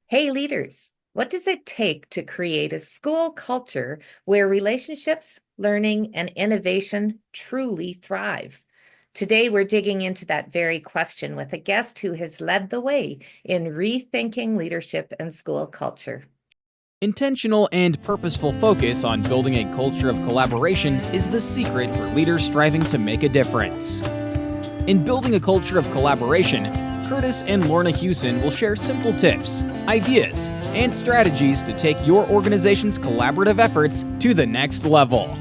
Hey, leaders, what does it take to create a school culture where relationships, learning, and innovation truly thrive? Today, we're digging into that very question with a guest who has led the way in rethinking leadership and school culture. Intentional and purposeful focus on building a culture of collaboration is the secret for leaders striving to make a difference. In building a culture of collaboration, Kurtis and Lorna Hewson will share simple tips, ideas, and strategies to take your organization's collaborative efforts to the next level.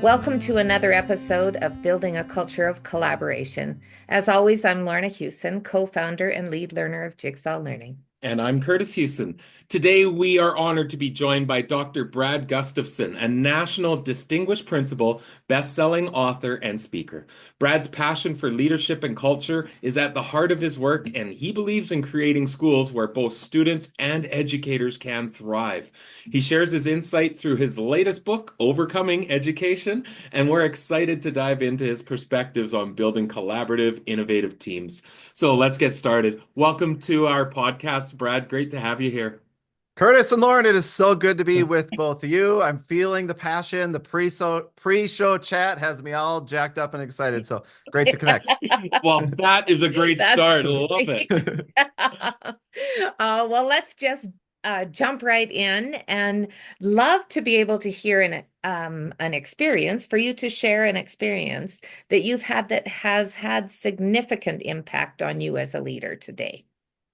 Welcome to another episode of Building a Culture of Collaboration. As always, I'm Lorna Hewson, co-founder and lead learner of Jigsaw Learning. And I'm Kurtis Hewson. Today, we are honored to be joined by Dr. Brad Gustafson, a National Distinguished Principal, best-selling author, and speaker. Brad's passion for leadership and culture is at the heart of his work, and he believes in creating schools where both students and educators can thrive. He shares his insight through his latest book, Overcoming Education, and we're excited to dive into his perspectives on building collaborative, innovative teams. So let's get started. Welcome to our podcast, Brad. Great to have you here. Kurtis and Lauren, it is so good to be with both of you. I'm feeling the passion. The pre-show chat has me all jacked up and excited. So great to connect. Well, that is a great start. Love it. Well, let's just jump right in, and love to be able to hear an experience, for you to share an experience that you've had that has had significant impact on you as a leader today.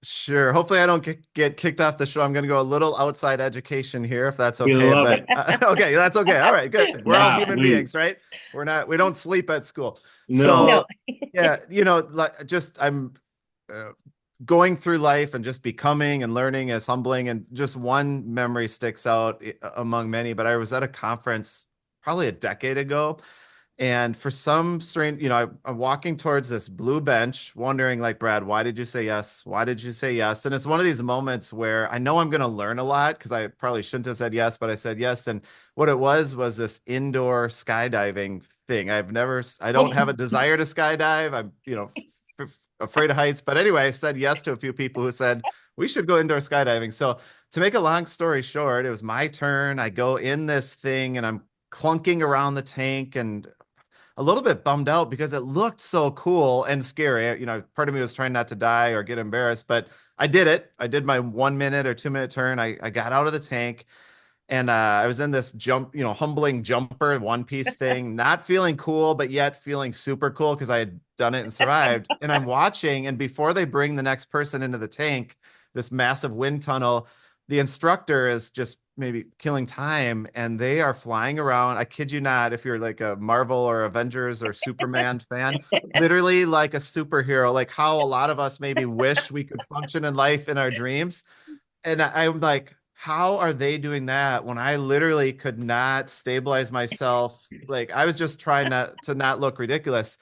Sure. Hopefully I don't get kicked off the show. I'm going to go a little outside education here, if that's okay. We love but it. Okay, that's okay. All right, good. We're all human beings, right? We don't sleep at school. So yeah, I'm going through life and just becoming and learning is humbling. And just one memory sticks out among many, but I was at a conference probably a decade ago. And for some strange, I'm walking towards this blue bench, wondering, like, Brad, why did you say yes? Why did you say yes? And it's one of these moments where I know I'm going to learn a lot, because I probably shouldn't have said yes, but I said yes. And what it was this indoor skydiving thing. I don't have a desire to skydive. I'm, afraid of heights. But anyway, I said yes to a few people who said we should go indoor skydiving. So to make a long story short, it was my turn. I go in this thing and I'm clunking around the tank and a little bit bummed out because it looked so cool and scary. Part of me was trying not to die or get embarrassed, but I did it. I did my 1 minute or 2 minute turn. I got out of the tank and I was in this humbling jumper, one piece thing, not feeling cool, but yet feeling super cool because I had done it and survived. And I'm watching, and before they bring the next person into the tank, this massive wind tunnel, the instructor is just maybe killing time, and they are flying around. I kid you not, if you're like a Marvel or Avengers or Superman fan, literally like a superhero, like how a lot of us maybe wish we could function in life in our dreams. And I'm like, how are they doing that when I literally could not stabilize myself? Like, I was just trying to not look ridiculous.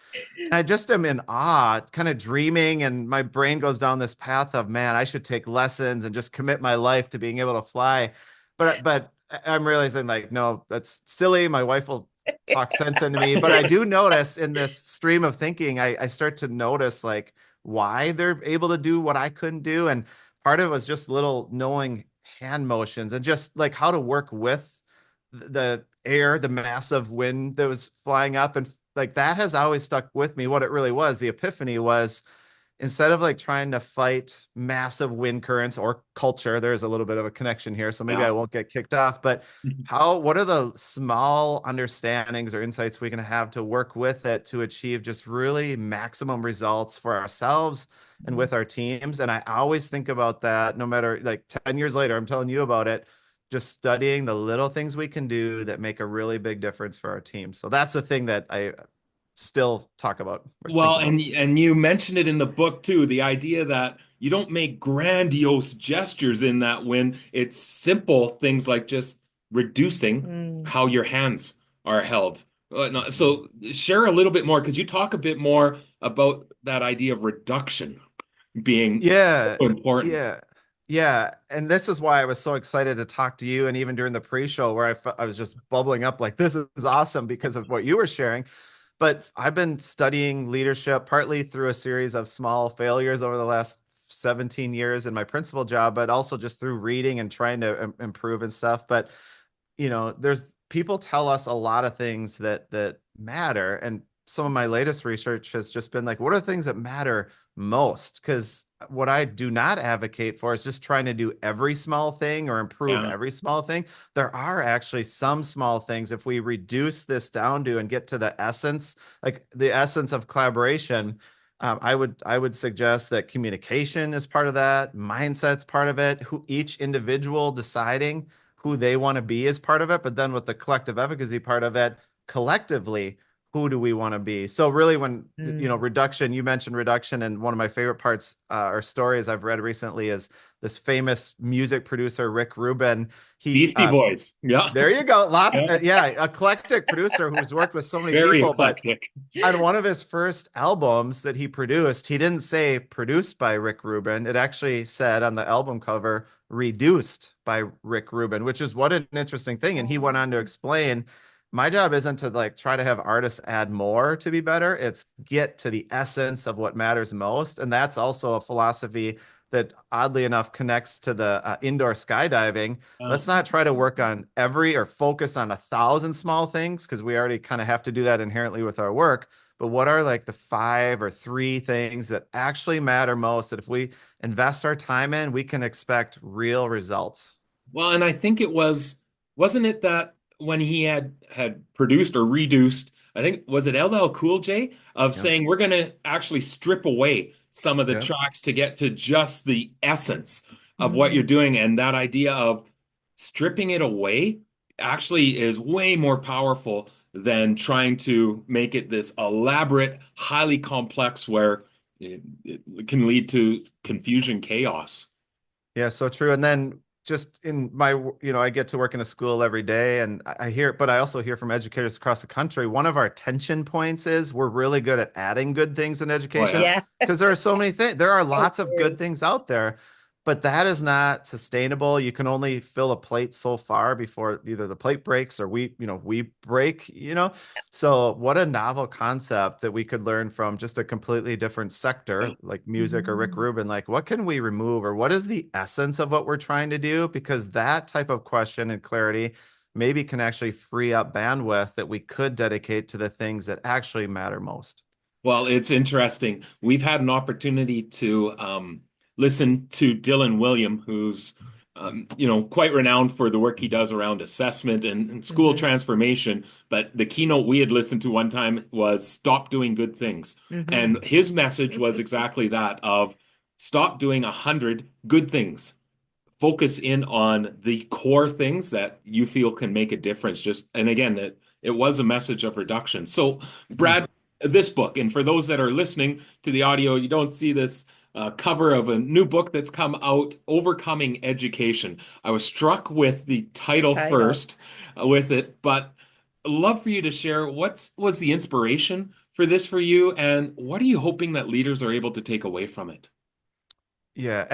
And I just am in awe, kind of dreaming, and my brain goes down this path of, man, I should take lessons and just commit my life to being able to fly. But I'm realizing, like, no, that's silly. My wife will talk sense into me. But I do notice in this stream of thinking, I start to notice, like, why they're able to do what I couldn't do. And part of it was just little knowing hand motions and just like how to work with the air, the massive wind that was flying up. And like that has always stuck with me. What it really was, the epiphany was, instead of like trying to fight massive wind currents or culture, there's a little bit of a connection here, so maybe I won't get kicked off, but what are the small understandings or insights we can have to work with it to achieve just really maximum results for ourselves and with our teams? And I always think about that, no matter, like, 10 years later, I'm telling you about it, just studying the little things we can do that make a really big difference for our team. So that's the thing that I still talk about. Well, and you mentioned it in the book too, the idea that you don't make grandiose gestures in that when it's simple things like just reducing how your hands are held. So share a little bit more. Could you talk a bit more about that idea of reduction being so important? Yeah. And this is why I was so excited to talk to you. And even during the pre-show where I was just bubbling up like, this is awesome because of what you were sharing. But I've been studying leadership partly through a series of small failures over the last 17 years in my principal job, but also just through reading and trying to improve and stuff. But, there's people tell us a lot of things that matter. And some of my latest research has just been like, what are things that matter most? Because what I do not advocate for is just trying to do every small thing or improve every small thing. There are actually some small things. If we reduce this down to and get to the essence, like the essence of collaboration, I would suggest that communication is part of that, mindset's part of it, who each individual deciding who they want to be is part of it, but then with the collective efficacy part of it, collectively, who do we want to be? So really when, reduction, you mentioned reduction, and one of my favorite parts or stories I've read recently is this famous music producer, Rick Rubin. Beastie Boys. Yeah. There you go. Lots. Eclectic producer who's worked with so many Very people. eclectic. But on one of his first albums that he produced, he didn't say produced by Rick Rubin. It actually said on the album cover, reduced by Rick Rubin, which is what an interesting thing. And he went on to explain, my job isn't to like try to have artists add more to be better. It's get to the essence of what matters most. And that's also a philosophy that oddly enough connects to the indoor skydiving. Let's not try to work on every or focus on 1,000 small things, because we already kind of have to do that inherently with our work. But what are like the 5 or 3 things that actually matter most, that if we invest our time in, we can expect real results? Well, and I think wasn't it that when he had produced or reduced, I think, was it LL Cool J of saying we're going to actually strip away some of the tracks to get to just the essence of what you're doing. And that idea of stripping it away actually is way more powerful than trying to make it this elaborate, highly complex where it can lead to confusion, chaos. Yeah, so true. And then just in my, I get to work in a school every day, and but I also hear from educators across the country. One of our tension points is we're really good at adding good things in education, because there are so many things. There are lots of good things out there, but that is not sustainable. You can only fill a plate so far before either the plate breaks or we break, So what a novel concept that we could learn from just a completely different sector like music or Rick Rubin. Like, what can we remove, or what is the essence of what we're trying to do? Because that type of question and clarity maybe can actually free up bandwidth that we could dedicate to the things that actually matter most. Well, it's interesting. We've had an opportunity to listen to Dylan William, who's quite renowned for the work he does around assessment and school transformation. But the keynote we had listened to one time was stop doing good things. And his message was exactly that of stop doing 100 good things. Focus in on the core things that you feel can make a difference. And again, it was a message of reduction. So, Brad, this book, and for those that are listening to the audio, you don't see this cover of a new book that's come out, Overcoming Education. I was struck with the title first with it, but I'd love for you to share what was the inspiration for this for you, and what are you hoping that leaders are able to take away from it? Yeah,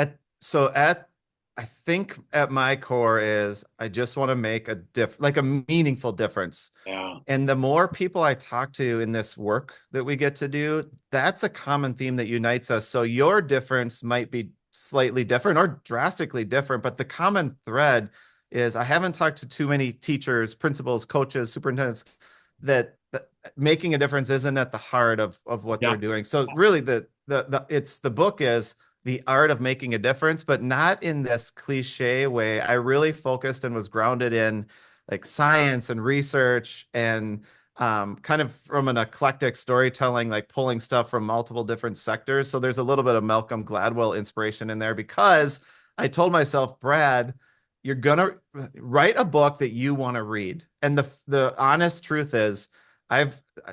I think at my core is I just want to make a meaningful difference. Yeah. And the more people I talk to in this work that we get to do, that's a common theme that unites us. So your difference might be slightly different or drastically different, but the common thread is I haven't talked to too many teachers, principals, coaches, superintendents that making a difference isn't at the heart of what they're doing. So really the book is the art of making a difference, but not in this cliche way. I really focused and was grounded in like science and research and kind of from an eclectic storytelling, like pulling stuff from multiple different sectors. So there's a little bit of Malcolm Gladwell inspiration in there, because I told myself, Brad, you're going to write a book that you want to read. And the honest truth is,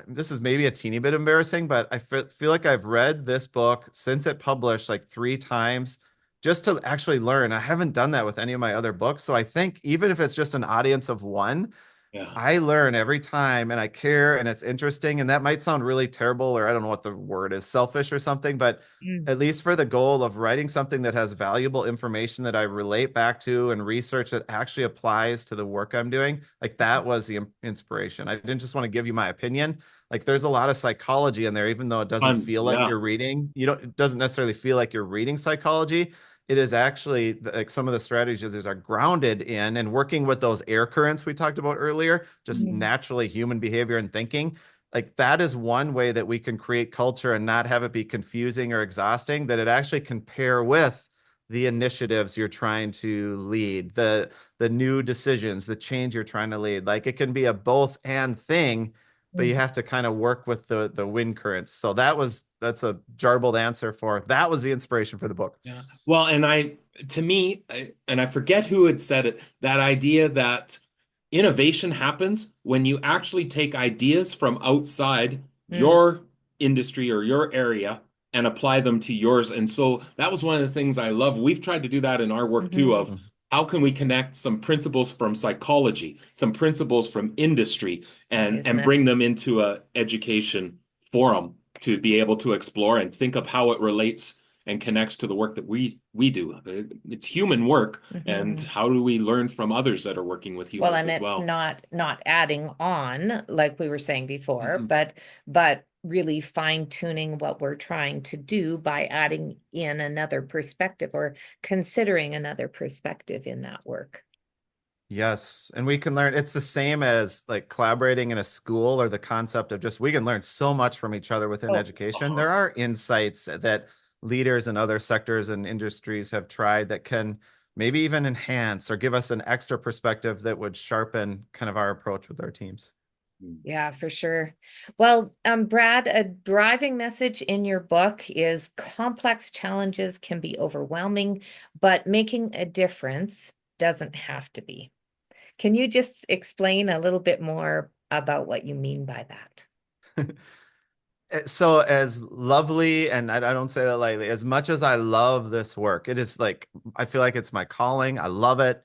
this is maybe a teeny bit embarrassing, but I feel like I've read this book since it published like 3 times just to actually learn. I haven't done that with any of my other books. So I think even if it's just an audience of one, Yeah. I learn every time and I care and it's interesting. And that might sound really terrible, or I don't know what the word is, selfish or something, but Mm. at least for the goal of writing something that has valuable information that I relate back to and research that actually applies to the work I'm doing, like that was the inspiration. I didn't just want to give you my opinion. Like there's a lot of psychology in there, even though it doesn't Tons. feel like Yeah. you're reading, it doesn't necessarily feel like you're reading psychology. It is actually like some of the strategies are grounded in and working with those air currents we talked about earlier, just Mm. naturally human behavior and thinking. Like that is one way that we can create culture and not have it be confusing or exhausting, that it actually can pair with the initiatives you're trying to lead, the new decisions, the change you're trying to lead. Like it can be a both and thing, but you Mm. have to kind of work with the wind currents. So that's a jarbled answer for that was the inspiration for the book. Yeah. Well, to me, and I forget who had said it, that idea that innovation happens when you actually take ideas from outside Mm. your industry or your area and apply them to yours. And so that was one of the things I love. We've tried to do that in our work too, Mhm. of how can we connect some principles from psychology, some principles from industry, and bring Business. them into a education forum to be able to explore and think of how it relates and connects to the work that we do. It's human work, and Mhm. how do we learn from others that are working with Well, humans and as it well? not adding on like we were saying before, Mhm. but really fine tuning what we're trying to do by adding in another perspective or considering another perspective in that work. Yes, and we can learn. It's the same as like collaborating in a school, or the concept of just we can learn so much from each other within Oh, education. Uh-huh. There are insights that leaders in other sectors and industries have tried that can maybe even enhance or give us an extra perspective that would sharpen kind of our approach with our teams. yeah, for sure. Well, Brad, a driving message in your book is complex challenges can be overwhelming, but making a difference doesn't have to be. Can you just explain a little bit more about what you mean by that? So as lovely, and I don't say that lightly, as much as I love this work, it is like I feel like it's my calling. I love it.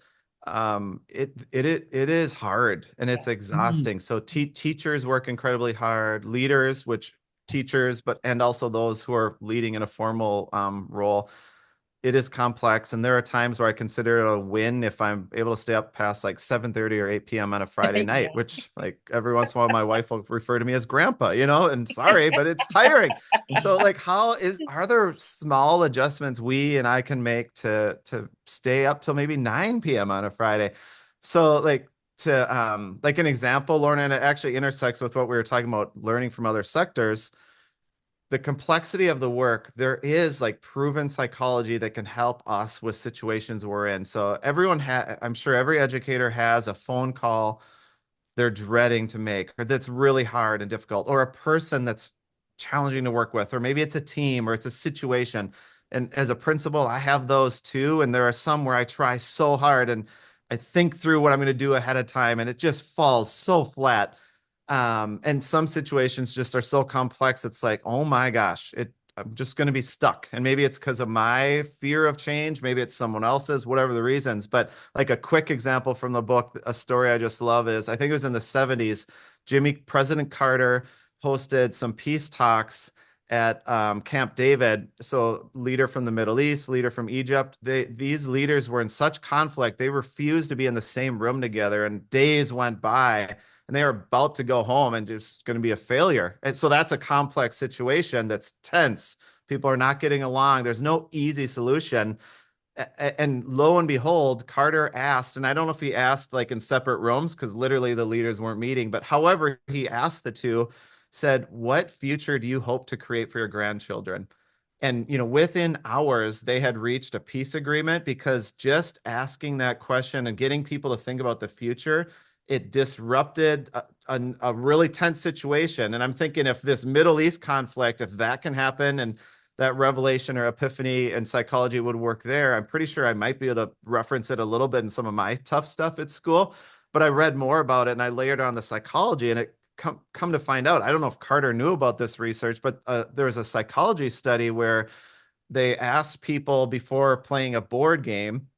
It is hard and it's Mm. exhausting. So teachers work incredibly hard, leaders, which teachers, but and also those who are leading in a formal role, it is complex, and there are times where I consider it a win if I'm able to stay up past like 7:30 or 8 p.m. on a Friday Yeah. night, which like every once in a while my wife will refer to me as grandpa, and sorry, but it's tiring. So like are there small adjustments we and I can make to stay up till maybe 9 p.m. on a Friday? So like to like an example, Lorna, and it actually intersects with what we were talking about learning from other sectors. The complexity of the work, there is like proven psychology that can help us with situations we're in. So I'm sure every educator has a phone call they're dreading to make, or that's really hard and difficult, or a person that's challenging to work with, or maybe it's a team or it's a situation. And as a principal, I have those too. And there are some where I try so hard and I think through what I'm going to do ahead of time, and it just falls so flat. And some situations just are so complex. It's like, oh my gosh, I'm just going to be stuck. And maybe it's because of my fear of change. Maybe it's someone else's, whatever the reasons. But like a quick example from the book, a story I just love is I think it was in the 70s, President Carter hosted some peace talks at Camp David. So leader from the Middle East, leader from Egypt, these leaders were in such conflict, they refused to be in the same room together, and days went by and they were about to go home and just going to be a failure. And so that's a complex situation that's tense. People are not getting along. There's no easy solution. And lo and behold, Carter asked, and I don't know if he asked like in separate rooms because literally the leaders weren't meeting, but however, he asked the two, said, "What future do you hope to create for your grandchildren?" And within hours, they had reached a peace agreement because just asking that question and getting people to think about the future, it disrupted a really tense situation. And I'm thinking if this Middle East conflict, if that can happen and that revelation or epiphany and psychology would work there, I'm pretty sure I might be able to reference it a little bit in some of my tough stuff at school. But I read more about it and I layered on the psychology, and it come to find out, I don't know if Carter knew about this research, but there was a psychology study where they asked people before playing a board game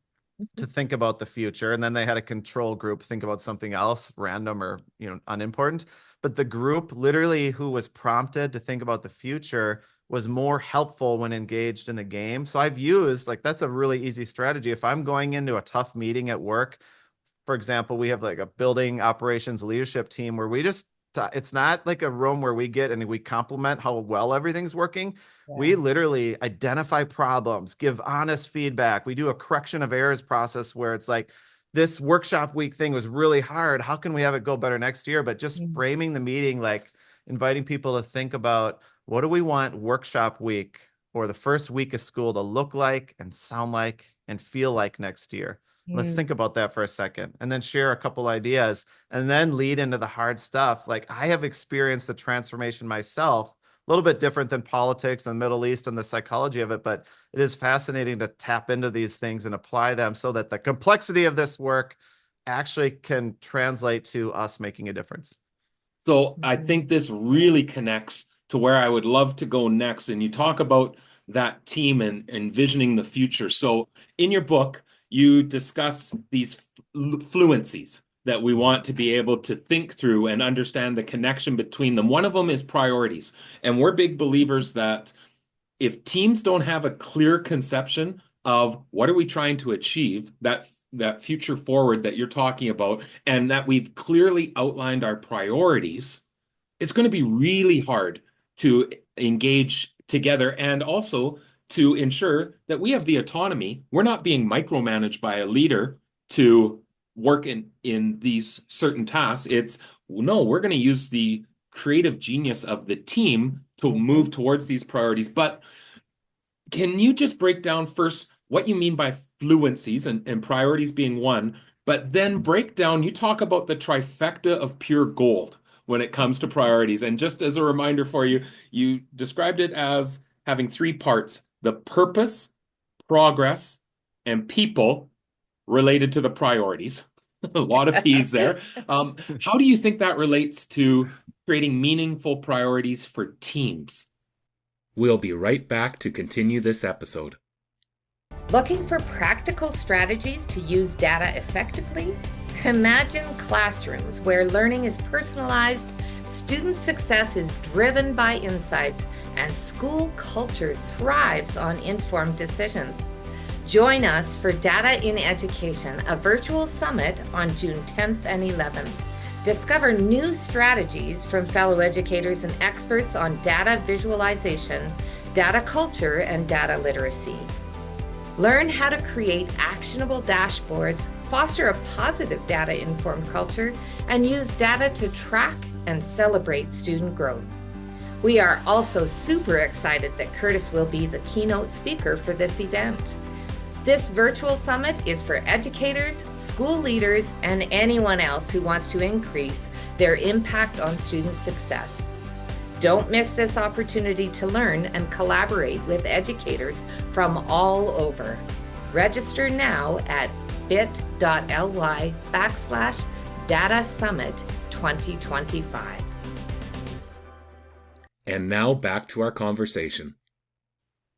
to think about the future. And then they had a control group think about something else, random or, unimportant. But the group literally who was prompted to think about the future was more helpful when engaged in the game. So I've used, like, that's a really easy strategy. If I'm going into a tough meeting at work, for example, we have like a building operations leadership team where we just, it's not like a room where we get and we compliment how well everything's working. Yeah. We literally identify problems, give honest feedback. We do a correction of errors process where it's like, this workshop week thing was really hard. How can we have it go better next year? But just framing the meeting, like inviting people to think about, what do we want workshop week or the first week of school to look like and sound like and feel like next year? Let's think about that for a second, and then share a couple ideas, and then lead into the hard stuff. Like, I have experienced the transformation myself, a little bit different than politics and the Middle East and the psychology of it, but it is fascinating to tap into these things and apply them so that the complexity of this work actually can translate to us making a difference. So I think this really connects to where I would love to go next. And you talk about that team and envisioning the future. So in your book, you discuss these fluencies that we want to be able to think through and understand the connection between them. One of them is priorities. And we're big believers that if teams don't have a clear conception of what are we trying to achieve, that future forward that you're talking about, and that we've clearly outlined our priorities, it's going to be really hard to engage together and also to ensure that we have the autonomy. We're not being micromanaged by a leader to work in these certain tasks. It's, no, we're going to use the creative genius of the team to move towards these priorities. But can you just break down first what you mean by fluencies and priorities being one, but then break down, you talk about the trifecta of pure gold when it comes to priorities. And just as a reminder for you, you described it as having three parts: the purpose, progress, and people related to the priorities. A lot of P's there. How do you think that relates to creating meaningful priorities for teams? We'll be right back to continue this episode. Looking for practical strategies to use data effectively? Imagine classrooms where learning is personalized, student success is driven by insights, and school culture thrives on informed decisions. Join us for Data in Education, a virtual summit on June 10th and 11th. Discover new strategies from fellow educators and experts on data visualization, data culture, and data literacy. Learn how to create actionable dashboards, foster a positive data-informed culture, and use data to track and celebrate student growth. We are also super excited that Kurtis will be the keynote speaker for this event. This virtual summit is for educators, school leaders, and anyone else who wants to increase their impact on student success. Don't miss this opportunity to learn and collaborate with educators from all over. Register now at bit.ly/Data Summit 2025. And now back to our conversation.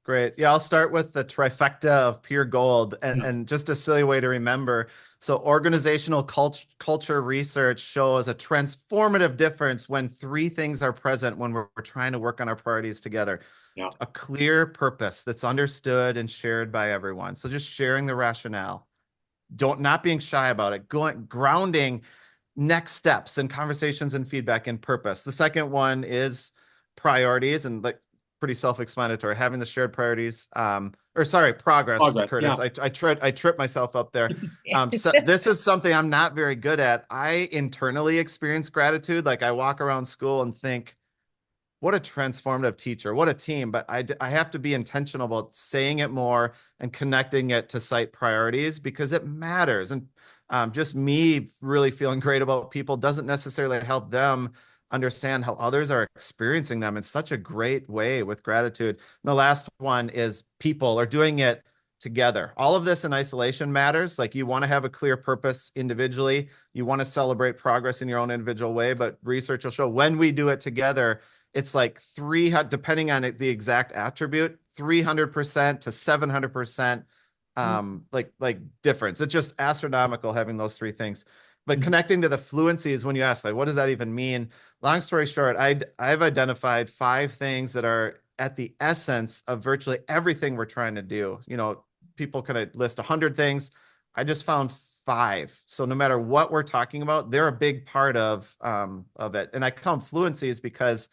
Great. Yeah, I'll start with the trifecta of pure gold, and just a silly way to remember. So organizational culture research shows a transformative difference when three things are present when we're trying to work on our priorities together. Yeah. A clear purpose that's understood and shared by everyone. So just sharing the rationale, not being shy about it, grounding next steps and conversations and feedback in purpose. The second one is priorities, and like pretty self-explanatory, having the shared priorities, progress, Kurtis. Yeah. I tripped myself up there. So this is something I'm not very good at. I internally experience gratitude. Like, I walk around school and think, what a transformative teacher, what a team. But I have to be intentional about saying it more and connecting it to site priorities, because it matters. And just me really feeling great about people doesn't necessarily help them understand how others are experiencing them in such a great way with gratitude. And the last one is people are doing it together. All of this in isolation matters. Like, you want to have a clear purpose individually. You want to celebrate progress in your own individual way, but research will show when we do it together, it's like depending on the exact attribute, 300% to 700% like difference. It's just astronomical having those three things. But connecting to the fluencies, when you ask, like, what does that even mean? Long story short, I've identified 5 things that are at the essence of virtually everything we're trying to do. You know, people could list 100 things. I just found 5. So no matter what we're talking about, they're a big part of it. And I call them fluencies because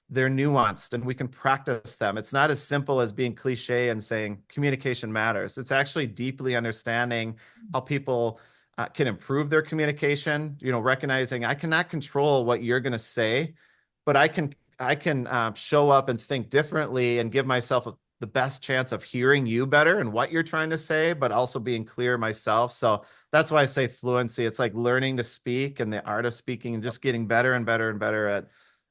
they're nuanced and we can practice them. It's not as simple as being cliche and saying communication matters. It's actually deeply understanding how people can improve their communication, you know, recognizing I cannot control what you're going to say, but I can show up and think differently and give myself the best chance of hearing you better and what you're trying to say, but also being clear myself. So that's why I say fluency. It's like learning to speak and the art of speaking and just getting better and better and better at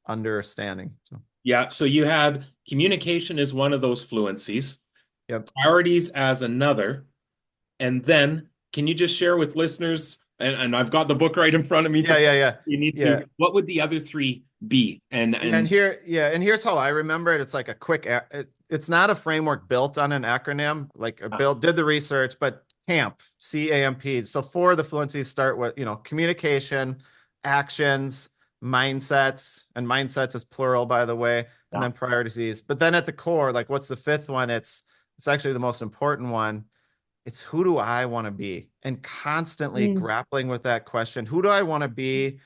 understanding. So. Yeah. So you had communication is one of those fluencies. Yep. Priorities as another. And then can you just share with listeners, and I've got the book right in front of me. Yeah. You need to, what would the other 3 be? And here's how I remember it. It's like a quick, it's not a framework built on an acronym, like did the research, but CAMP, C-A-M-P. So 4 of the fluencies start with, you know, communication, actions, mindsets, and mindsets is plural, by the way, and then priorities. But then at the core, like what's the 5th one? It's actually the most important one. It's who do I want to be? And constantly grappling with that question. Who do I want to be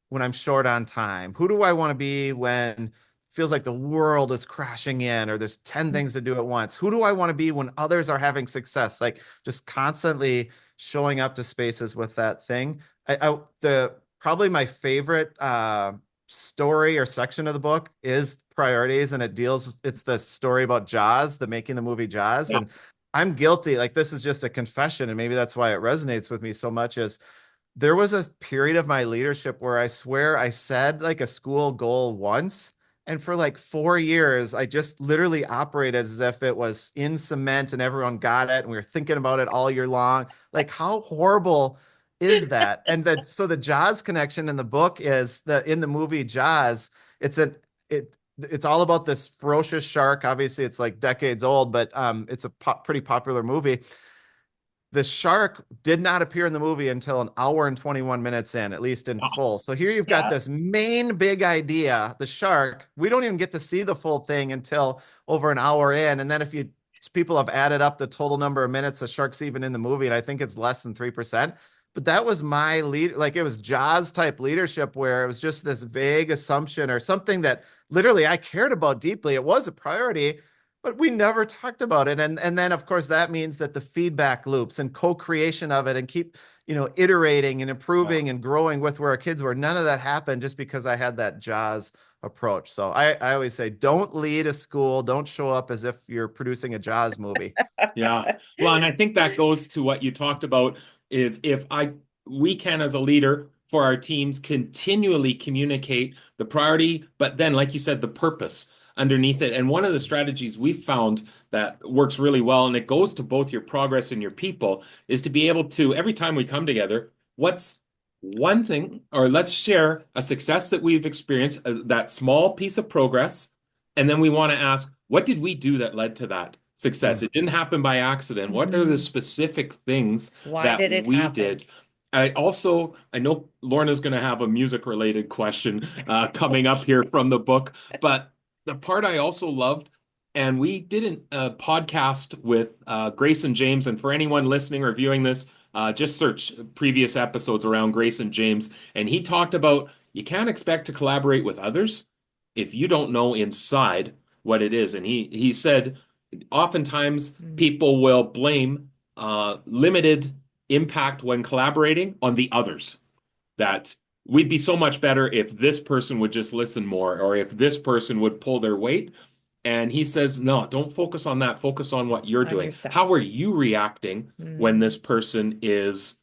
when I'm short on time? Who do I want to be when it feels like the world is crashing in or there's 10 things to do at once? Who do I want to be when others are having success? Like just constantly showing up to spaces with that thing. Probably my favorite story or section of the book is priorities, and it's the story about Jaws, making the movie Jaws. And I'm guilty. Like this is just a confession, and maybe that's why it resonates with me so much. Is there was a period of my leadership where I swear I said like a school goal once, and for like 4 years, I just literally operated as if it was in cement and everyone got it, and we were thinking about it all year long. Like how horrible is that? And so the Jaws connection in the book is that in the movie Jaws, it's all about this ferocious shark. Obviously, it's like decades old, but it's a pretty popular movie. The shark did not appear in the movie until 1 hour and 21 minutes in, at least in full. So here you've got this main big idea, the shark. We don't even get to see the full thing until over 1 hour in. And then people have added up the total number of minutes the shark's even in the movie, and I think it's less than 3%. But that was my lead, like it was Jaws type leadership where it was just this vague assumption or something that literally I cared about deeply. It was a priority, but we never talked about it. And then of course that means that the feedback loops and co-creation of it and keep, you know, iterating and improving and growing with where our kids were. None of that happened just because I had that Jaws approach. So I always say, don't lead a school. Don't show up as if you're producing a Jaws movie. Yeah. Well, and I think that goes to what you talked about is we can as a leader for our teams continually communicate the priority, but then like you said, the purpose underneath it. And one of the strategies we've found that works really well, and it goes to both your progress and your people, is to be able to, every time we come together, what's one thing, or let's share a success that we've experienced, that small piece of progress. And then we want to ask, what did we do that led to that success? It didn't happen by accident. What are the specific things that we did? I know Lorna's going to have a music related question coming up here from the book, but the part I also loved, and we did a podcast with Grayson James, and for anyone listening or viewing this, just search previous episodes around Grayson James, and he talked about you can't expect to collaborate with others if you don't know inside what it is. And he said, oftentimes people will blame limited impact when collaborating on the others, that we'd be so much better if this person would just listen more, or if this person would pull their weight. And he says, no, don't focus on that. Focus on what you're doing. Yourself. How are you reacting when this person is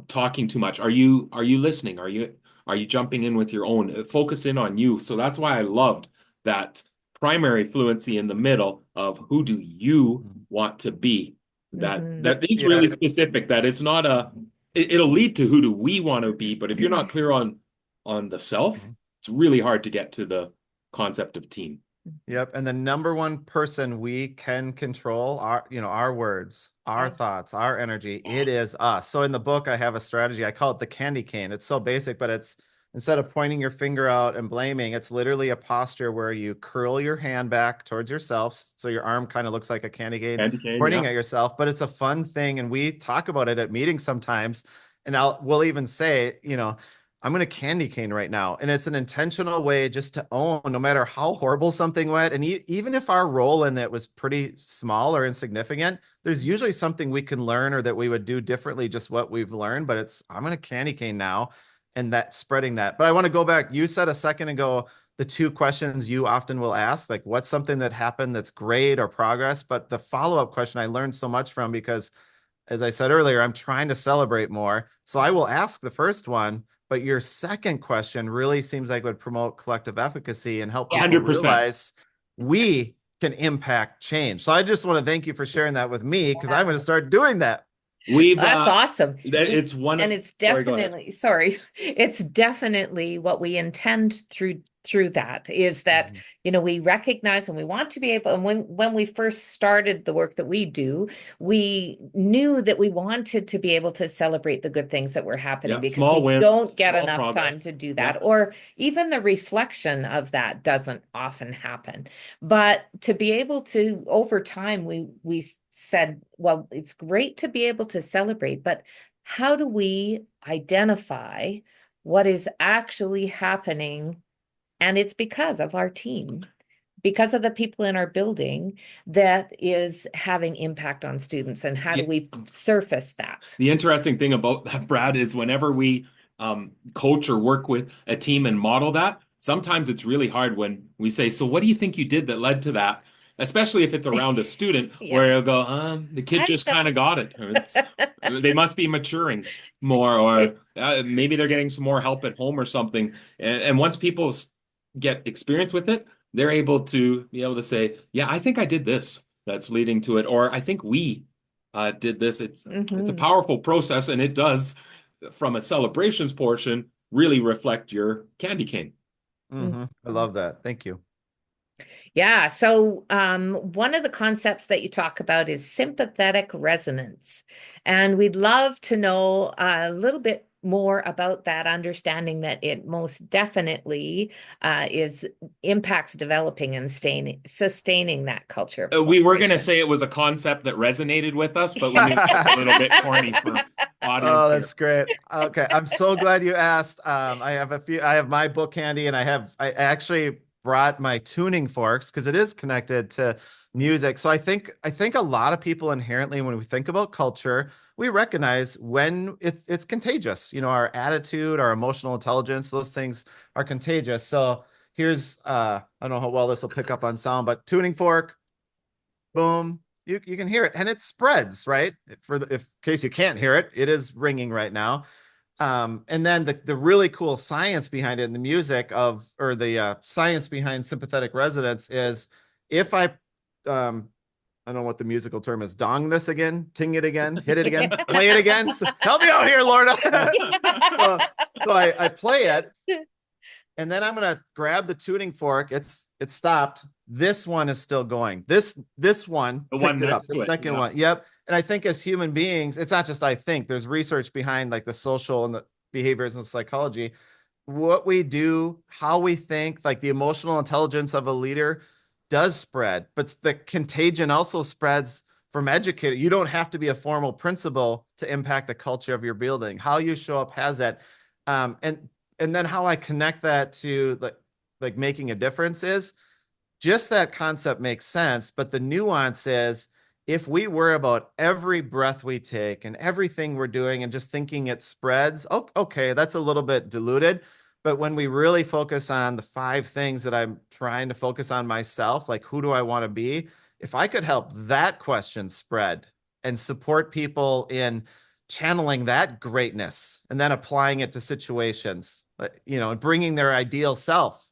talking too much? Are you listening? Are you jumping in with your own? Focus in on you. So that's why I loved that primary fluency in the middle of who do you want to be. That is really specific. That it's not it'll lead to who do we want to be. But if you're not clear on the self, it's really hard to get to the concept of team. Yep. And the number one person we can control our words, our thoughts, our energy. It is us. So in the book, I have a strategy. I call it the candy cane. It's so basic, but it's instead of pointing your finger out and blaming, it's literally a posture where you curl your hand back towards yourself. So your arm kind of looks like a candy cane, pointing at yourself, but it's a fun thing. And we talk about it at meetings sometimes. And we'll even say, I'm going to candy cane right now. And it's an intentional way just to own, no matter how horrible something went. And even if our role in it was pretty small or insignificant, there's usually something we can learn or that we would do differently, just what we've learned. But I'm going to candy cane now, and that spreading that. But I want to go back. You said a second ago, the two questions you often will ask, like what's something that happened that's great or progress? But the follow-up question I learned so much from, because as I said earlier, I'm trying to celebrate more. So I will ask the first one, but your second question really seems like would promote collective efficacy and help people 100%. realize we can impact change. So I just want to thank you for sharing that with me, because I'm going to start doing that. That's awesome. It's one, and it's definitely it's definitely what we intend through that is that we recognize and we want to be able, and when we first started the work that we do, we knew that we wanted to be able to celebrate the good things that were happening, because we don't get enough time to do that, or even the reflection of that doesn't often happen. But to be able to, over time, we said, well, it's great to be able to celebrate, but how do we identify what is actually happening? And it's because of our team, because of the people in our building that is having impact on students. And how do we surface that? The interesting thing about that, Brad, is whenever we coach or work with a team and model that, sometimes it's really hard when we say, so what do you think you did that led to that? Especially if it's around a student where you'll go, the kid just kind of got it. They must be maturing more, or maybe they're getting some more help at home or something. And once people get experience with it, they're able to say, yeah, I think I did this that's leading to it. Or I think we did this. It's a powerful process, and it does, from a celebrations portion, really reflect your candy cane. I love that. Thank you. Yeah. So one of the concepts that you talk about is sympathetic resonance. And we'd love to know a little bit more about that, understanding that it most definitely impacts developing and sustaining that culture. We were going to say it was a concept that resonated with us, but we knew it was a little bit corny for audience. Oh, that's great. Okay. I'm so glad you asked. I have my book handy, and I actually brought my tuning forks because it is connected to music. So I think a lot of people inherently, when we think about culture, we recognize when it's contagious. Our attitude, our emotional intelligence, those things are contagious. So here's I don't know how well this will pick up on sound, but tuning fork, boom, you can hear it, and it spreads, right? In case you can't hear it, it is ringing right now. And then the really cool science behind it in the music the science behind sympathetic resonance is, if I don't know what the musical term is, dong this again, ting it again, hit it again, play it again. So, help me out here, Lorna. so I play it, and then I'm going to grab the tuning fork. It's stopped. This one is still going. This one picked it up. The second one. Yep. And I think as human beings, it's not just I think, there's research behind like the social and the behaviors and psychology. What we do, how we think, like the emotional intelligence of a leader does spread, but the contagion also spreads from educators. You don't have to be a formal principal to impact the culture of your building. How you show up has that. And then how I connect that to like making a difference is just that concept makes sense. But the nuance is, if we worry about every breath we take and everything we're doing and just thinking it spreads, okay, that's a little bit diluted. But when we really focus on the 5 things that I'm trying to focus on myself, like who do I want to be? If I could help that question spread and support people in channeling that greatness and then applying it to situations, and bringing their ideal self,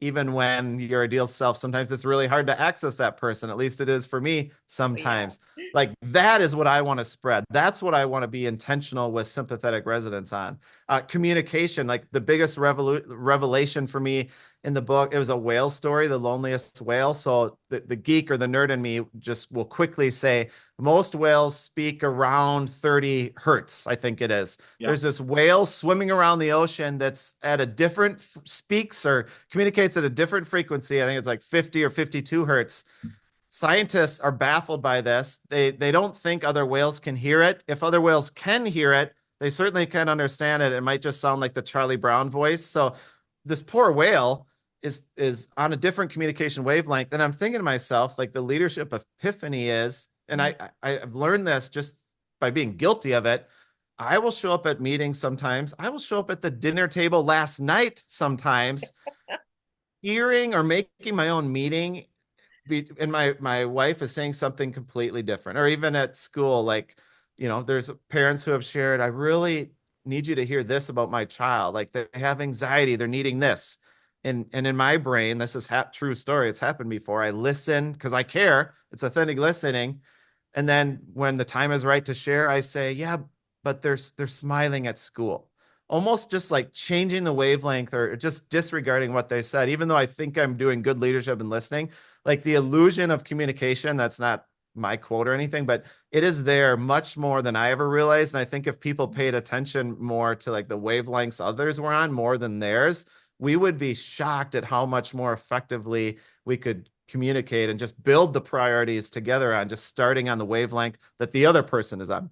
even when your ideal self, sometimes it's really hard to access that person. At least it is for me sometimes. Like that is what I want to spread. That's what I want to be intentional with sympathetic resonance on. Communication, like the biggest revelation for me in the book. It was a whale story, The Loneliest Whale. So the geek or the nerd in me just will quickly say most whales speak around 30 hertz, I think it is. Yeah. There's this whale swimming around the ocean that's at a different speaks or communicates at a different frequency. I think it's like 50 or 52 hertz. Scientists are baffled by this. They don't think other whales can hear it. If other whales can hear it, they certainly can understand it. It might just sound like the Charlie Brown voice. So this poor whale is on a different communication wavelength. And I'm thinking to myself, like the leadership epiphany is, and I've learned this just by being guilty of it. I will show up at meetings sometimes. I will show up at the dinner table last night sometimes, hearing or making my own meeting. And my wife is saying something completely different. Or even at school, like, there's parents who have shared, I really need you to hear this about my child. Like they have anxiety, they're needing this. And in my brain, this is true story. It's happened before. I listen because I care. It's authentic listening. And then when the time is right to share, I say, yeah, but they're smiling at school. Almost just like changing the wavelength or just disregarding what they said, even though I think I'm doing good leadership and listening, like the illusion of communication, that's not my quote or anything, but it is there much more than I ever realized. And I think if people paid attention more to like the wavelengths others were on more than theirs, we would be shocked at how much more effectively we could communicate and just build the priorities together on just starting on the wavelength that the other person is on.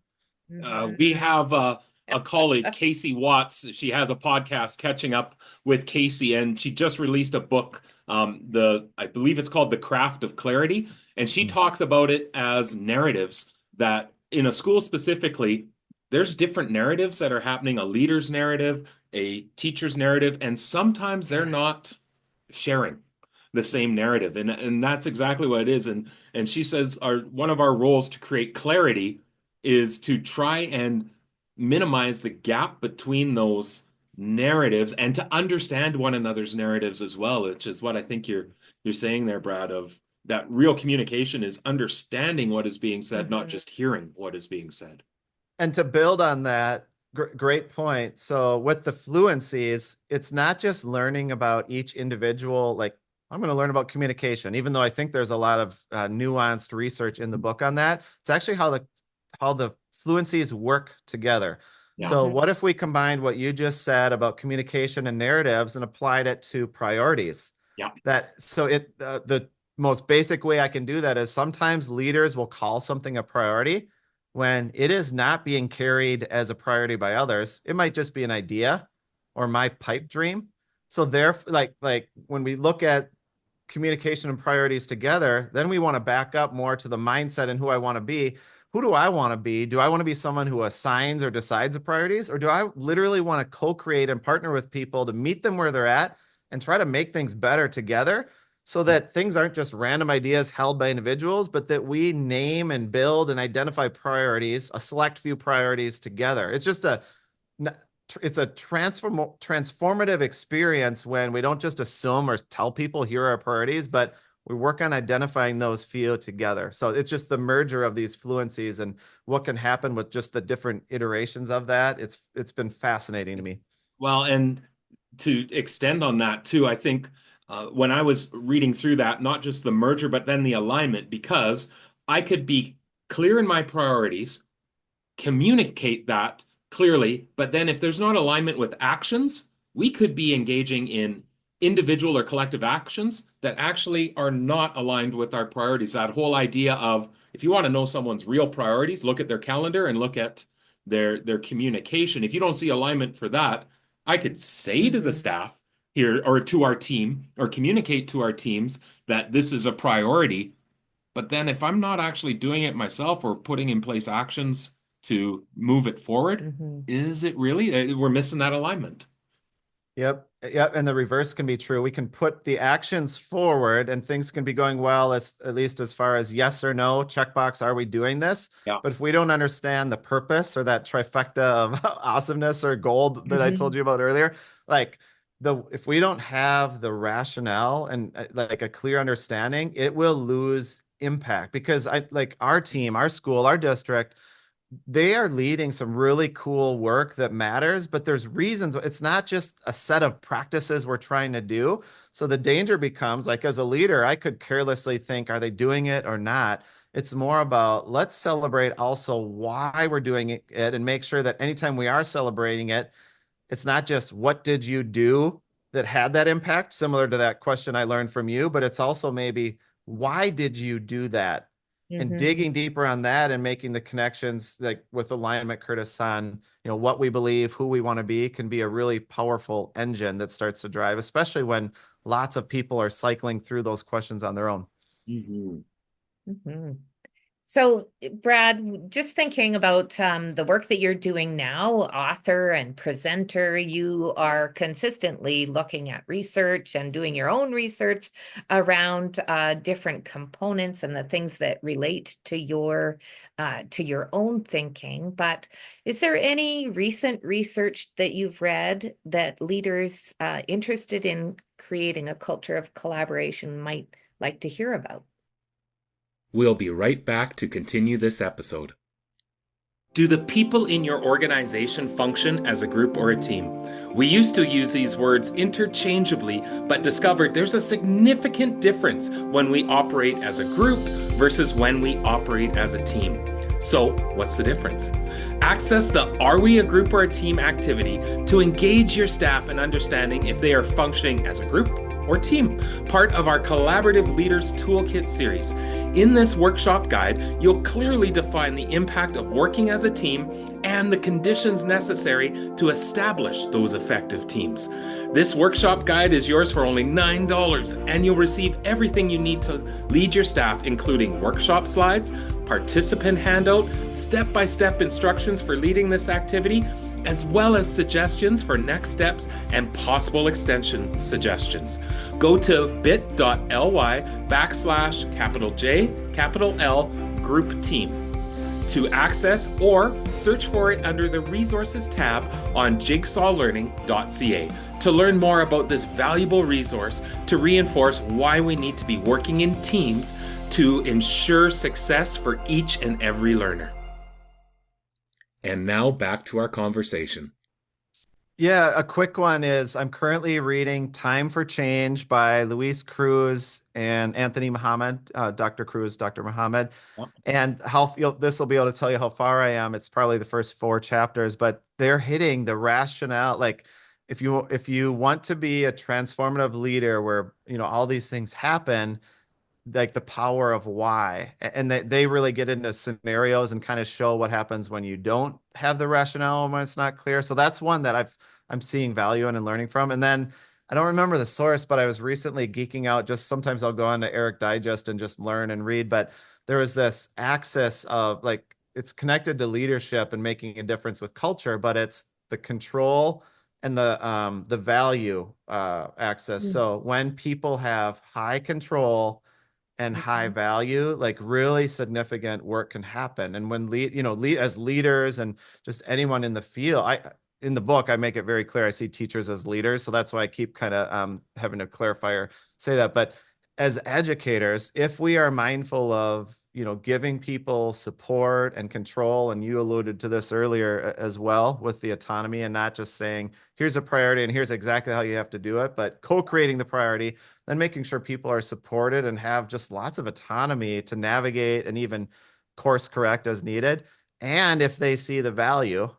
We have a colleague, Casey Watts. She has a podcast, Catching Up with Casey, and she just released a book. I believe it's called The Craft of Clarity. And she talks about it as narratives that in a school specifically, there's different narratives that are happening, a leader's narrative, a teacher's narrative, and sometimes they're not sharing the same narrative. And that's exactly what it is. And she says one of our roles to create clarity is to try and minimize the gap between those narratives and to understand one another's narratives as well, which is what I think you're saying there, Brad, of that real communication is understanding what is being said, not just hearing what is being said. And to build on that, great point. So with the fluencies, it's not just learning about each individual, like I'm going to learn about communication, even though I think there's a lot of nuanced research in the book on that. It's actually how the fluencies work together. Yeah. So what if we combined what you just said about communication and narratives and applied it to priorities? Yeah. The most basic way I can do that is sometimes leaders will call something a priority when it is not being carried as a priority by others. It might just be an idea or my pipe dream. So like when we look at communication and priorities together, then we want to back up more to the mindset and who I want to be. Who do I want to be? Do I want to be someone who assigns or decides the priorities? Or do I literally want to co-create and partner with people to meet them where they're at and try to make things better together so that things aren't just random ideas held by individuals, but that we name and build and identify priorities, a select few priorities together. It's just a transformative experience when we don't just assume or tell people here are our priorities, but we work on identifying those few together. So it's just the merger of these fluencies and what can happen with just the different iterations of that. It's been fascinating to me. Well, and to extend on that too, I think when I was reading through that, not just the merger, but then the alignment, because I could be clear in my priorities, communicate that clearly, but then if there's not alignment with actions, we could be engaging in individual or collective actions that actually are not aligned with our priorities. That whole idea of, if you want to know someone's real priorities, look at their calendar and look at their communication. If you don't see alignment for that, I could say to the staff here or to our team or communicate to our teams that this is a priority. But then if I'm not actually doing it myself or putting in place actions to move it forward, is it really? We're missing that alignment. Yep. And the reverse can be true. We can put the actions forward and things can be going well, at least as far as yes or no, checkbox, are we doing this? Yeah. But if we don't understand the purpose or that trifecta of awesomeness or gold that I told you about earlier, like if we don't have the rationale and like a clear understanding, it will lose impact because our team, our school, our district, they are leading some really cool work that matters, but there's reasons. It's not just a set of practices we're trying to do. So the danger becomes like, as a leader, I could carelessly think, are they doing it or not? It's more about let's celebrate also why we're doing it and make sure that anytime we are celebrating it, it's not just what did you do that had that impact, similar to that question I learned from you, but it's also maybe why did you do that? And digging deeper on that and making the connections like with alignment, Kurtis, on what we believe, who we want to be, can be a really powerful engine that starts to drive, especially when lots of people are cycling through those questions on their own. So, Brad, just thinking about the work that you're doing now, author and presenter, you are consistently looking at research and doing your own research around different components and the things that relate to your own thinking. But is there any recent research that you've read that leaders interested in creating a culture of collaboration might like to hear about? We'll be right back to continue this episode. Do the people in your organization function as a group or a team? We used to use these words interchangeably, but discovered there's a significant difference when we operate as a group versus when we operate as a team. So, what's the difference? Access the Are We a Group or a Team activity to engage your staff in understanding if they are functioning as a group or team, part of our Collaborative Leaders Toolkit series. In this workshop guide, you'll clearly define the impact of working as a team and the conditions necessary to establish those effective teams. This workshop guide is yours for only $9, and you'll receive everything you need to lead your staff, including workshop slides, participant handout, step-by-step instructions for leading this activity, as well as suggestions for next steps and possible extension suggestions. Go to bit.ly/J group team to access, or search for it under the resources tab on jigsawlearning.ca to learn more about this valuable resource to reinforce why we need to be working in teams to ensure success for each and every learner. And now back to our conversation. Yeah, a quick one is I'm currently reading Time for Change by Luis Cruz and Anthony Muhammad, Dr. Cruz, Dr. Muhammad. And this will be able to tell you how far I am. It's probably the first 4 chapters, but they're hitting the rationale. Like if you want to be a transformative leader where, all these things happen, like the power of why, and they really get into scenarios and kind of show what happens when you don't have the rationale and when it's not clear. So that's one that I'm seeing value in and learning from. And then I don't remember the source, but I was recently geeking out. Just sometimes I'll go on to Eric Digest and just learn and read. But there was this axis of like it's connected to leadership and making a difference with culture, but it's the control and the value axis. So when people have high control and high value, like really significant work can happen. And when as leaders and just anyone in the field, in the book, I make it very clear, I see teachers as leaders. So that's why I keep kind of having a clarifier say that. But as educators, if we are mindful of, giving people support and control, and you alluded to this earlier as well with the autonomy and not just saying, here's a priority and here's exactly how you have to do it, but co-creating the priority, then making sure people are supported and have just lots of autonomy to navigate and even course correct as needed. And if they see the value,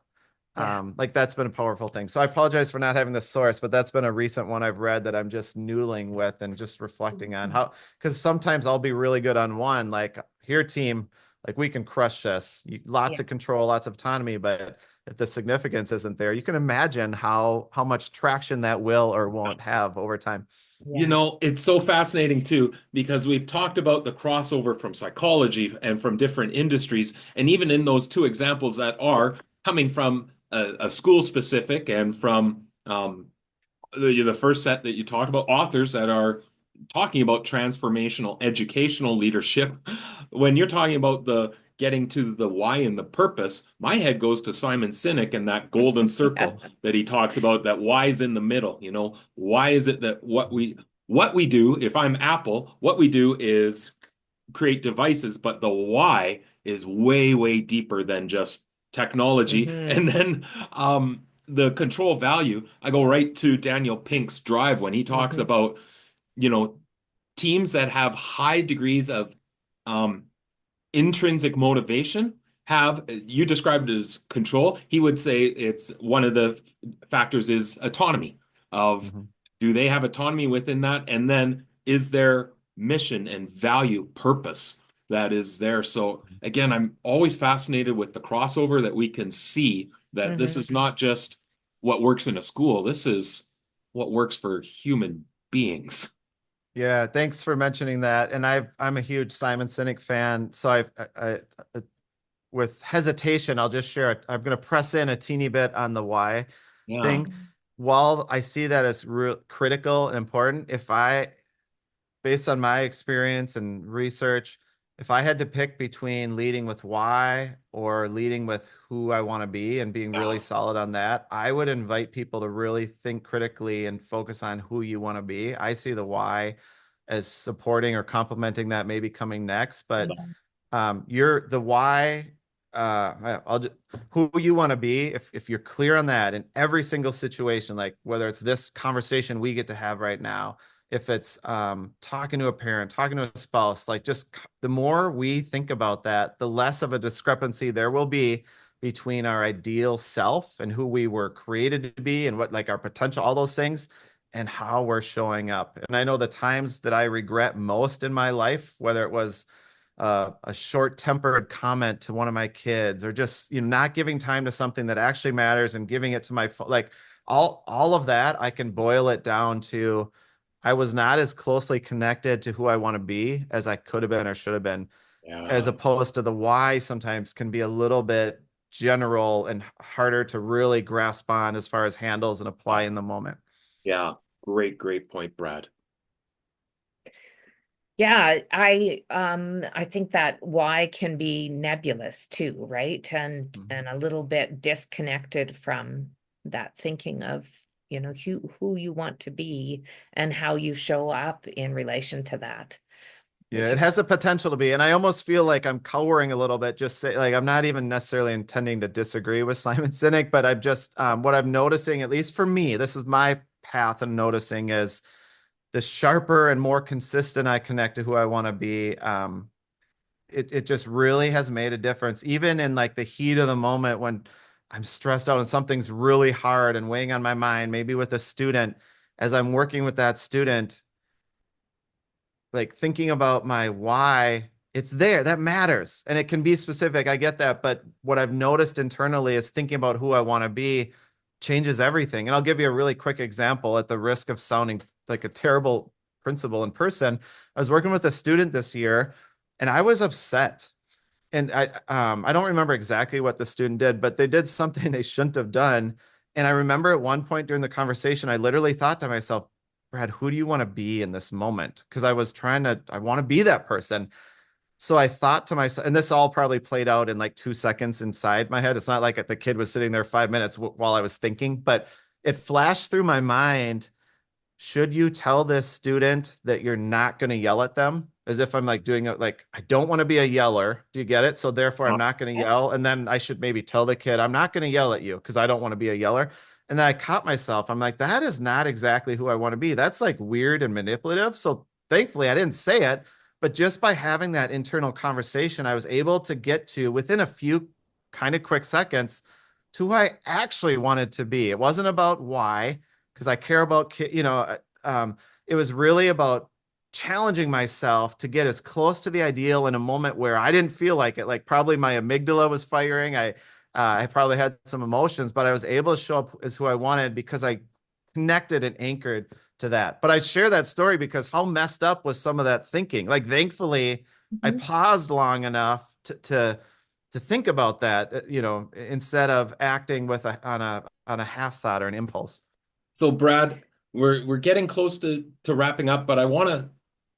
like that's been a powerful thing. So I apologize for not having the source, but that's been a recent one I've read that I'm just noodling with and just reflecting on how, because sometimes I'll be really good on one, like here team, like we can crush this, lots of control, lots of autonomy, but if the significance isn't there, you can imagine how much traction that will or won't have over time. It's so fascinating too, because we've talked about the crossover from psychology and from different industries. And even in those 2 examples that are coming from a school specific and from the first set that you talked about, authors that are talking about transformational educational leadership. When you're talking about the getting to the why and the purpose, my head goes to Simon Sinek and that golden circle that he talks about, that why is in the middle. Why is it that what we do, if I'm Apple, what we do is create devices, but the why is way, way deeper than just technology. Mm-hmm. And then the control value, I go right to Daniel Pink's Drive when he talks Mm-hmm. about, you know, teams that have high degrees of um, intrinsic motivation have, you described it as control. He would say it's one of the factors is autonomy of, Mhm. do they have autonomy within that? And then is there mission and value, purpose that is there? So again, I'm always fascinated with the crossover that we can see that this Mm-hmm. is not just what works in a school. This is what works for human beings. Yeah, thanks for mentioning that. And I'm a huge Simon Sinek fan, so I with hesitation, I'll just share it. I'm going to press in a teeny bit on the why Yeah. thing. While I see that as real critical and important, if I, based on my experience and research, if I had to pick between leading with why or leading with who I want to be and being really solid on that, I would invite people to really think critically and focus on who you want to be. I see the why as supporting or complementing that, maybe coming next, but you're the why. I'll just, who you want to be. If you're clear on that in every single situation, like whether it's this conversation we get to have right now, if it's talking to a parent, talking to a spouse, like just the more we think about that, the less of a discrepancy there will be between our ideal self and who we were created to be and what like our potential, all those things, and how we're showing up. And I know the times that I regret most in my life, whether it was a short-tempered comment to one of my kids, or just not giving time to something that actually matters and giving it to my like all of that, I can boil it down to I was not as closely connected to who I want to be as I could have been or should have been, as Yeah. opposed to the why sometimes can be a little bit general and harder to really grasp on as far as handles and apply in the moment. Yeah. Great, great point, Brad. Yeah, I think that why can be nebulous too, right? And a little bit disconnected from that thinking of, who you want to be and how you show up in relation to that, Yeah, which it is has the potential to be. And I almost feel like I'm cowering a little bit, just say like I'm not even necessarily intending to disagree with Simon Sinek, but I'm just what I'm noticing, at least for me, this is my path and noticing is the sharper and more consistent I connect to who I want to be. It just really has made a difference, even in like the heat of the moment when I'm stressed out and something's really hard and weighing on my mind, maybe with a student, as I'm working with that student, like thinking about my why, it's there, that matters, and it can be specific, I get that, but what I've noticed internally is thinking about who I want to be changes everything. And I'll give you a really quick example at the risk of sounding like a terrible principal in person. I was working with a student this year and I was upset, and I don't remember exactly what the student did, but they did something they shouldn't have done. And I remember at one point during the conversation, I literally thought to myself, Brad, who do you want to be in this moment? Because I want to be that person. So I thought to myself, and this all probably played out in like 2 seconds inside my head. It's not like the kid was sitting there 5 minutes while I was thinking, but it flashed through my mind. Should you tell this student that you're not going to yell at them? As if I'm like doing it, like, I don't want to be a yeller. Do you get it? So therefore, I'm not going to yell. And then I should maybe tell the kid, I'm not going to yell at you because I don't want to be a yeller. And then I caught myself. I'm like, that is not exactly who I want to be. That's like weird and manipulative. So thankfully, I didn't say it. But just by having that internal conversation, I was able to get to within a few kind of quick seconds to who I actually wanted to be. It wasn't about why, because I care about it was really about challenging myself to get as close to the ideal in a moment where I didn't feel like it. Like probably my amygdala was firing. I probably had some emotions, but I was able to show up as who I wanted because I connected and anchored to that. But I share that story because how messed up was some of that thinking? Like thankfully, I Mhm. paused long enough to think about that, instead of acting with on a half thought or an impulse. So Brad, we're getting close to wrapping up, but I want to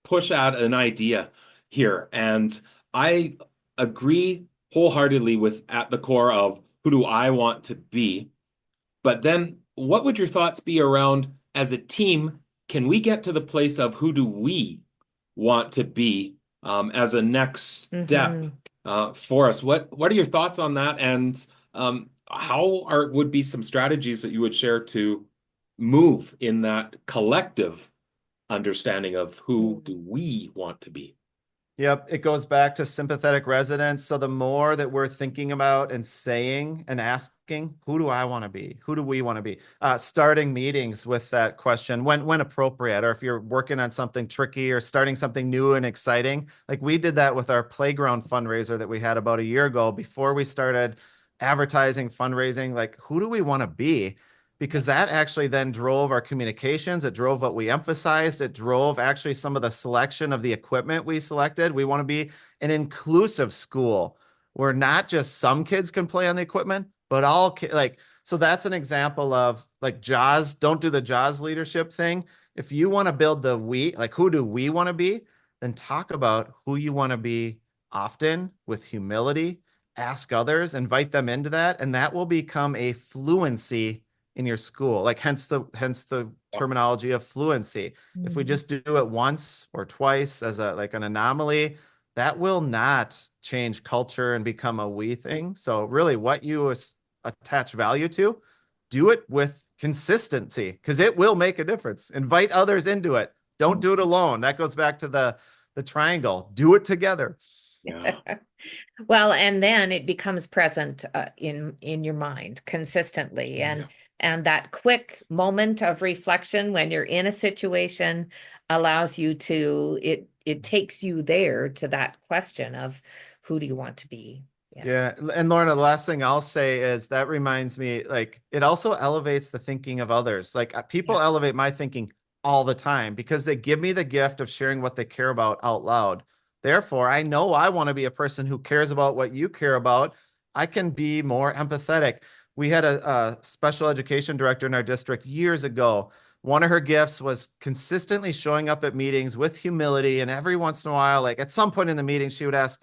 push out an idea here. And I agree wholeheartedly with at the core of who do I want to be. But then what would your thoughts be around as a team? Can we get to the place of who do we want to be as a next step for us. What are your thoughts on that? And would be some strategies that you would share to move in that collective understanding of who do we want to be? Yep, it goes back to sympathetic resonance. So the more that we're thinking about and saying and asking, who do I want to be? Who do we want to be? Starting meetings with that question when appropriate, or if you're working on something tricky or starting something new and exciting. Like we did that with our playground fundraiser that we had about a year ago before we started advertising, fundraising. Like, who do we want to be? Because that actually then drove our communications. It drove what we emphasized. It drove actually some of the selection of the equipment we selected. We want to be an inclusive school where not just some kids can play on the equipment, but all kids. Like, so that's an example of like Jaws. Don't do the Jaws leadership thing. If you want to build the we, like who do we want to be, then talk about who you want to be often with humility. Ask others, invite them into that, and that will become a fluency in your school, like hence the terminology of fluency. If we just do it once or twice as a like an anomaly, that will not change culture and become a we thing. So really what you attach value to, do it with consistency because it will make a difference. Invite others into it. Don't do it alone. That goes back to the triangle. Do it together. Yeah. Well, and then it becomes present in your mind consistently, and that quick moment of reflection when you're in a situation allows you to it takes you there to that question of who do you want to be. Yeah. And Lorna, the last thing I'll say is that reminds me, like, it also elevates the thinking of others. Like people elevate my thinking all the time because they give me the gift of sharing what they care about out loud. Therefore, I know I want to be a person who cares about what you care about. I can be more empathetic. We had a special education director in our district years ago. One of her gifts was consistently showing up at meetings with humility. And every once in a while, like at some point in the meeting, she would ask,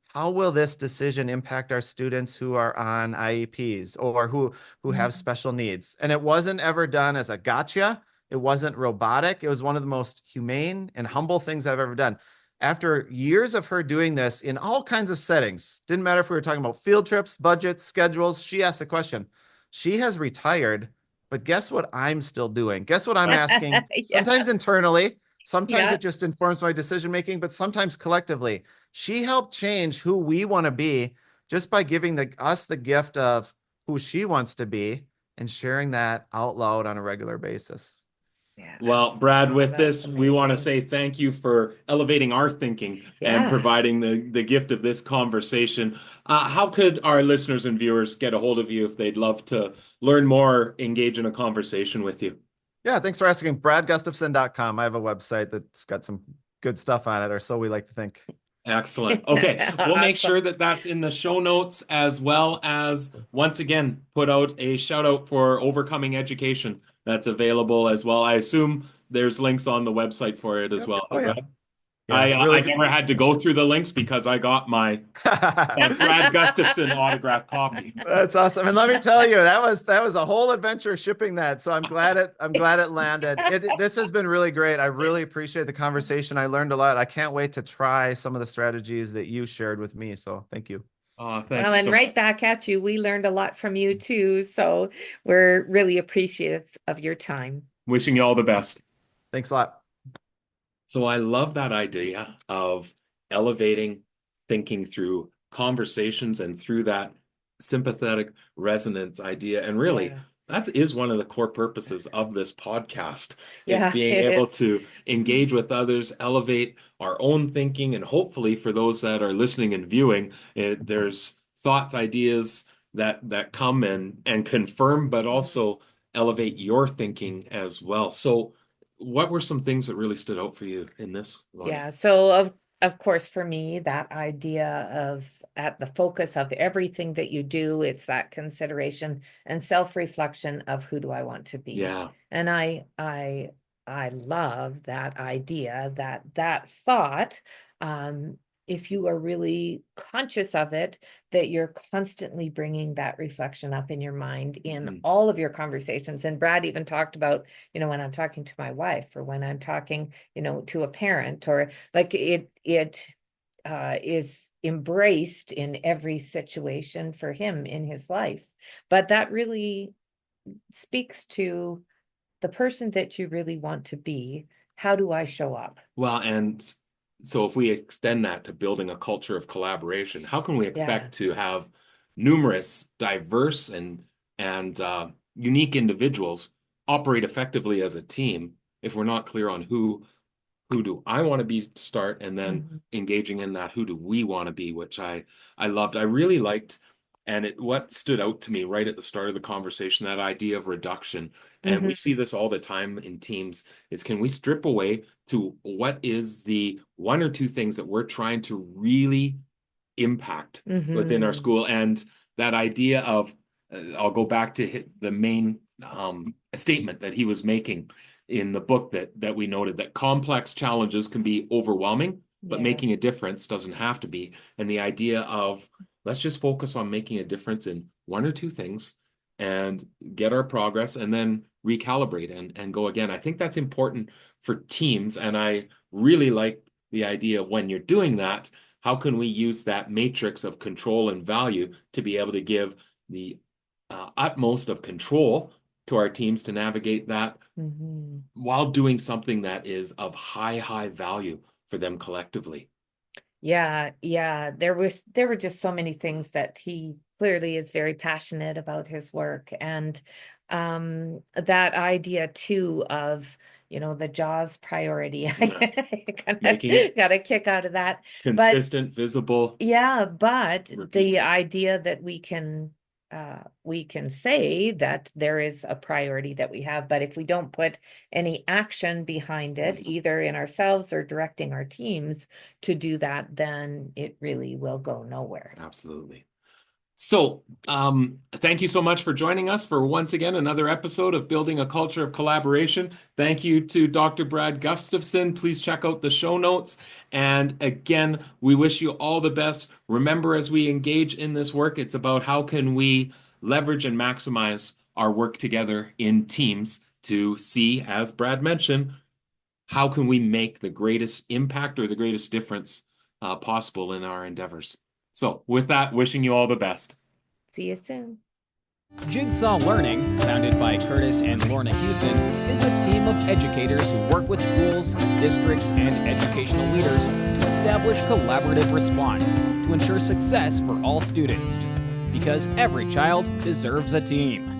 how will this decision impact our students who are on IEPs or who have special needs? And it wasn't ever done as a gotcha. It wasn't robotic. It was one of the most humane and humble things I've ever done. After years of her doing this in all kinds of settings, didn't matter if we were talking about field trips, budgets, schedules, she asked the question. She has retired, but guess what I'm still doing? Guess what I'm asking? Sometimes internally, sometimes it just informs my decision making, but sometimes collectively. She helped change who we want to be just by giving us the gift of who she wants to be and sharing that out loud on a regular basis. Yeah. Well, Brad, with this, amazing. We want to say thank you for elevating our thinking and providing the gift of this conversation. How could our listeners and viewers get a hold of you if they'd love to learn more, engage in a conversation with you? Yeah, thanks for asking. BradGustafson.com. I have a website that's got some good stuff on it, or so we like to think. Excellent. Okay, we'll make sure that that's in the show notes, as well as, once again, put out a shout out for Overcoming Education. That's available as well. I assume there's links on the website for it as well. Oh, yeah. I never had to go through the links because I got my Brad Gustafson autographed copy. That's awesome. And let me tell you, that was a whole adventure shipping that. So I'm glad it landed. This has been really great. I really appreciate the conversation. I learned a lot. I can't wait to try some of the strategies that you shared with me. So thank you. Well, and right back at you. We learned a lot from you too. So we're really appreciative of your time. Wishing you all the best. Thanks a lot. So I love that idea of elevating thinking through conversations and through that sympathetic resonance idea. And really, that is one of the core purposes of this podcast, is being able to engage with others, elevate our own thinking, and hopefully for those that are listening and viewing, there's thoughts, ideas that come and confirm, but also elevate your thinking as well. So what were some things that really stood out for you in this, Lorna? Yeah, so of course, for me, that idea of at the focus of everything that you do, it's that consideration and self-reflection of who do I want to be. Yeah. And I love that idea, that thought, if you are really conscious of it, that you're constantly bringing that reflection up in your mind in all of your conversations. And Brad even talked about, when I'm talking to my wife or when I'm talking, to a parent, or like it is embraced in every situation for him in his life. But that really speaks to the person that you really want to be. How do I show up? Well, and so if we extend that to building a culture of collaboration, how can we expect to have numerous, diverse, and unique individuals operate effectively as a team if we're not clear on who do I want to be to start, and then engaging in that who do we want to be, which I loved. I really liked, and what stood out to me right at the start of the conversation, that idea of reduction. And we see this all the time in teams, is can we strip away to what is the one or two things that we're trying to really impact within our school. And that idea of, I'll go back to the main statement that he was making in the book that we noted, that complex challenges can be overwhelming, but making a difference doesn't have to be. And the idea of, let's just focus on making a difference in one or two things and get our progress and then recalibrate and go again. I think that's important for teams. And I really like the idea of, when you're doing that, how can we use that matrix of control and value to be able to give the utmost of control to our teams to navigate that while doing something that is of high value for them collectively. Yeah. There were just so many things that he clearly is very passionate about his work. And that idea too of, the JAWS priority. I got a kick out of that. Consistent, visible. Yeah, but the idea that we can say that there is a priority that we have, but if we don't put any action behind it, either in ourselves or directing our teams to do that, then it really will go nowhere. Absolutely. So thank you so much for joining us for once again another episode of Building a Culture of Collaboration. Thank you to Dr. Brad Gustafson. Please check out the show notes. And again, we wish you all the best. Remember, as we engage in this work, it's about how can we leverage and maximize our work together in teams to see, as Brad mentioned, how can we make the greatest impact or the greatest difference possible in our endeavors. So with that, wishing you all the best. See you soon. Jigsaw Learning, founded by Kurtis and Lorna Hewson, is a team of educators who work with schools, districts, and educational leaders to establish collaborative response to ensure success for all students. Because every child deserves a team.